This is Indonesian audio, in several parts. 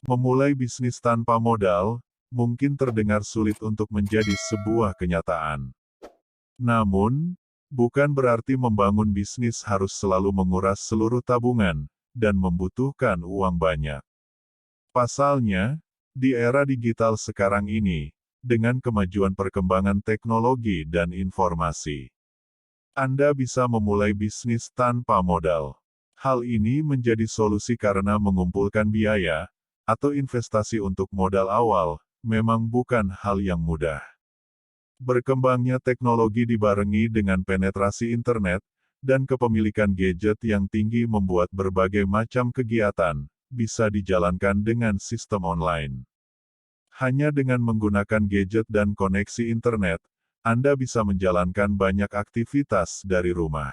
Memulai bisnis tanpa modal, mungkin terdengar sulit untuk menjadi sebuah kenyataan. Namun, bukan berarti membangun bisnis harus selalu menguras seluruh tabungan, dan membutuhkan uang banyak. Pasalnya, di era digital sekarang ini, dengan kemajuan perkembangan teknologi dan informasi, Anda bisa memulai bisnis tanpa modal. Hal ini menjadi solusi karena mengumpulkan biaya, atau investasi untuk modal awal, memang bukan hal yang mudah. Berkembangnya teknologi dibarengi dengan penetrasi internet, dan kepemilikan gadget yang tinggi membuat berbagai macam kegiatan, bisa dijalankan dengan sistem online. Hanya dengan menggunakan gadget dan koneksi internet, Anda bisa menjalankan banyak aktivitas dari rumah.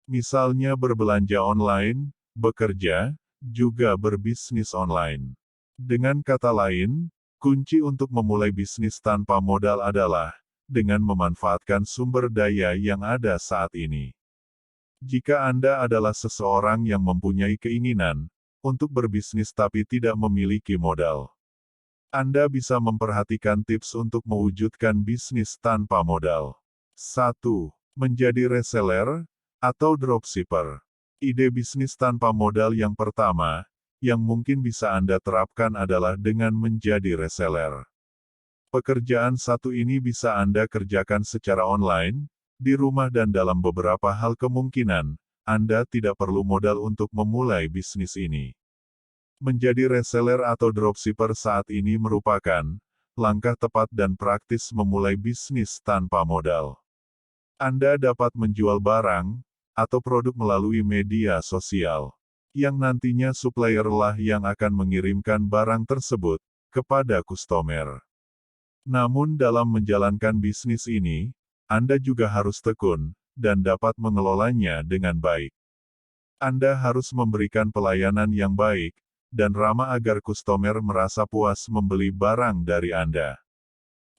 Misalnya berbelanja online, bekerja, juga berbisnis online. Dengan kata lain, kunci untuk memulai bisnis tanpa modal adalah dengan memanfaatkan sumber daya yang ada saat ini. Jika Anda adalah seseorang yang mempunyai keinginan untuk berbisnis tapi tidak memiliki modal, Anda bisa memperhatikan tips untuk mewujudkan bisnis tanpa modal. 1. Menjadi reseller atau dropshipper. Ide bisnis tanpa modal yang pertama, yang mungkin bisa Anda terapkan adalah dengan menjadi reseller. Pekerjaan satu ini bisa Anda kerjakan secara online, di rumah dan dalam beberapa hal kemungkinan, Anda tidak perlu modal untuk memulai bisnis ini. Menjadi reseller atau dropshipper saat ini merupakan langkah tepat dan praktis memulai bisnis tanpa modal. Anda dapat menjual barang atau produk melalui media sosial, yang nantinya supplier lah yang akan mengirimkan barang tersebut kepada kustomer. Namun dalam menjalankan bisnis ini, Anda juga harus tekun dan dapat mengelolanya dengan baik. Anda harus memberikan pelayanan yang baik dan ramah agar kustomer merasa puas membeli barang dari Anda.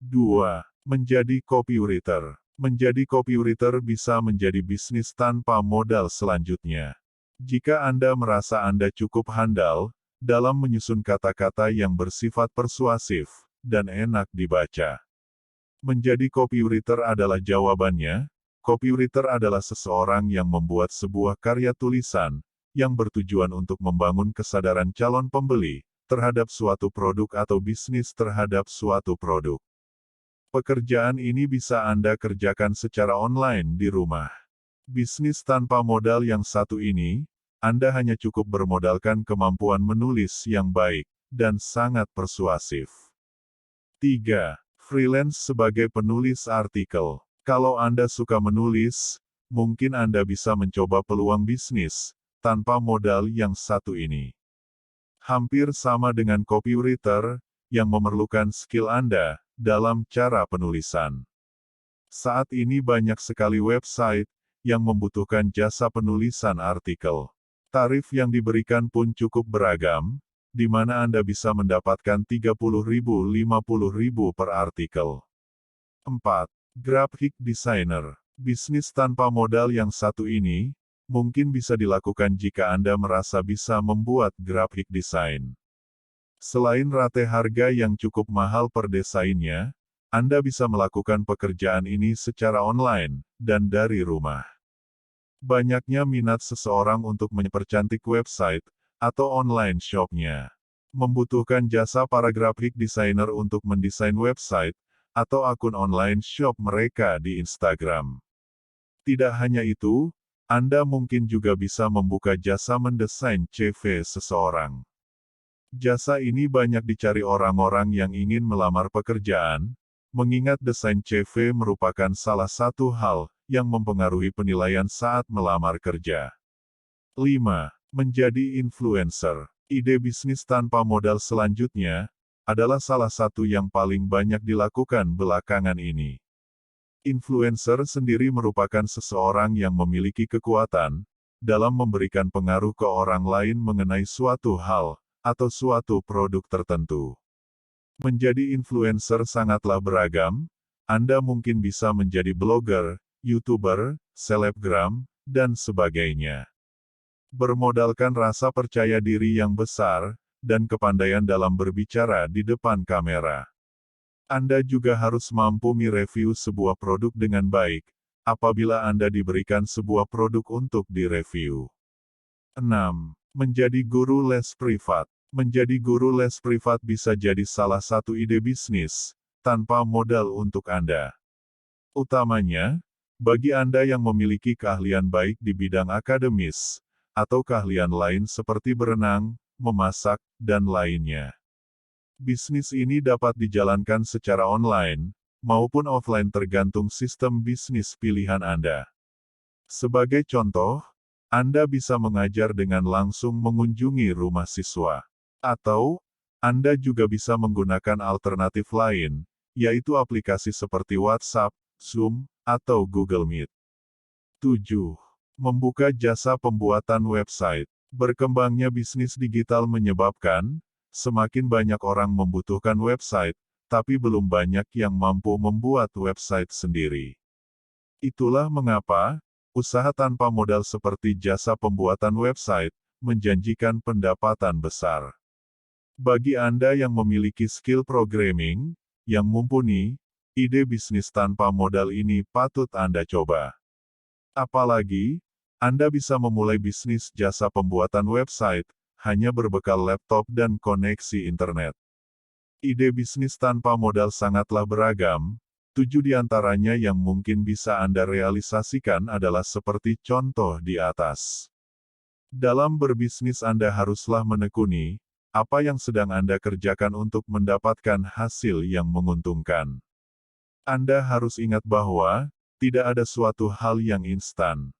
2. Menjadi copywriter. Menjadi copywriter bisa menjadi bisnis tanpa modal selanjutnya. Jika Anda merasa Anda cukup handal dalam menyusun kata-kata yang bersifat persuasif dan enak dibaca, menjadi copywriter adalah jawabannya. Copywriter adalah seseorang yang membuat sebuah karya tulisan yang bertujuan untuk membangun kesadaran calon pembeli terhadap suatu produk atau bisnis terhadap suatu produk. Pekerjaan ini bisa Anda kerjakan secara online di rumah. Bisnis tanpa modal yang satu ini, Anda hanya cukup bermodalkan kemampuan menulis yang baik dan sangat persuasif. 3. Freelance sebagai penulis artikel. Kalau Anda suka menulis, mungkin Anda bisa mencoba peluang bisnis tanpa modal yang satu ini. Hampir sama dengan copywriter, yang memerlukan skill Anda dalam cara penulisan. Saat ini banyak sekali website yang membutuhkan jasa penulisan artikel. Tarif yang diberikan pun cukup beragam, di mana Anda bisa mendapatkan 30.000, 50.000 per artikel. 4. Graphic designer. Bisnis tanpa modal yang satu ini, mungkin bisa dilakukan jika Anda merasa bisa membuat graphic design. Selain rate harga yang cukup mahal per desainnya, Anda bisa melakukan pekerjaan ini secara online, dan dari rumah. Banyaknya minat seseorang untuk mempercantik website, atau online shop-nya. Membutuhkan jasa para graphic designer untuk mendesain website, atau akun online shop mereka di Instagram. Tidak hanya itu, Anda mungkin juga bisa membuka jasa mendesain CV seseorang. Jasa ini banyak dicari orang-orang yang ingin melamar pekerjaan, mengingat desain CV merupakan salah satu hal yang mempengaruhi penilaian saat melamar kerja. 5. Menjadi influencer. Ide bisnis tanpa modal selanjutnya adalah salah satu yang paling banyak dilakukan belakangan ini. Influencer sendiri merupakan seseorang yang memiliki kekuatan dalam memberikan pengaruh ke orang lain mengenai suatu hal atau suatu produk tertentu. Menjadi influencer sangatlah beragam. Anda mungkin bisa menjadi blogger, YouTuber, selebgram, dan sebagainya. Bermodalkan rasa percaya diri yang besar dan kepandaian dalam berbicara di depan kamera. Anda juga harus mampu mereview sebuah produk dengan baik, apabila Anda diberikan sebuah produk untuk direview. 6. Menjadi guru les privat. Menjadi guru les privat bisa jadi salah satu ide bisnis, tanpa modal untuk Anda. Utamanya, bagi Anda yang memiliki keahlian baik di bidang akademis, atau keahlian lain seperti berenang, memasak, dan lainnya. Bisnis ini dapat dijalankan secara online, maupun offline tergantung sistem bisnis pilihan Anda. Sebagai contoh, Anda bisa mengajar dengan langsung mengunjungi rumah siswa. Atau, Anda juga bisa menggunakan alternatif lain, yaitu aplikasi seperti WhatsApp, Zoom, atau Google Meet. 7. Membuka jasa pembuatan website. Berkembangnya bisnis digital menyebabkan, semakin banyak orang membutuhkan website, tapi belum banyak yang mampu membuat website sendiri. Itulah mengapa, usaha tanpa modal seperti jasa pembuatan website, menjanjikan pendapatan besar. Bagi Anda yang memiliki skill programming, yang mumpuni, ide bisnis tanpa modal ini patut Anda coba. Apalagi, Anda bisa memulai bisnis jasa pembuatan website, hanya berbekal laptop dan koneksi internet. Ide bisnis tanpa modal sangatlah beragam, 7 diantaranya yang mungkin bisa Anda realisasikan adalah seperti contoh di atas. Dalam berbisnis Anda haruslah menekuni, apa yang sedang Anda kerjakan untuk mendapatkan hasil yang menguntungkan. Anda harus ingat bahwa, tidak ada suatu hal yang instan.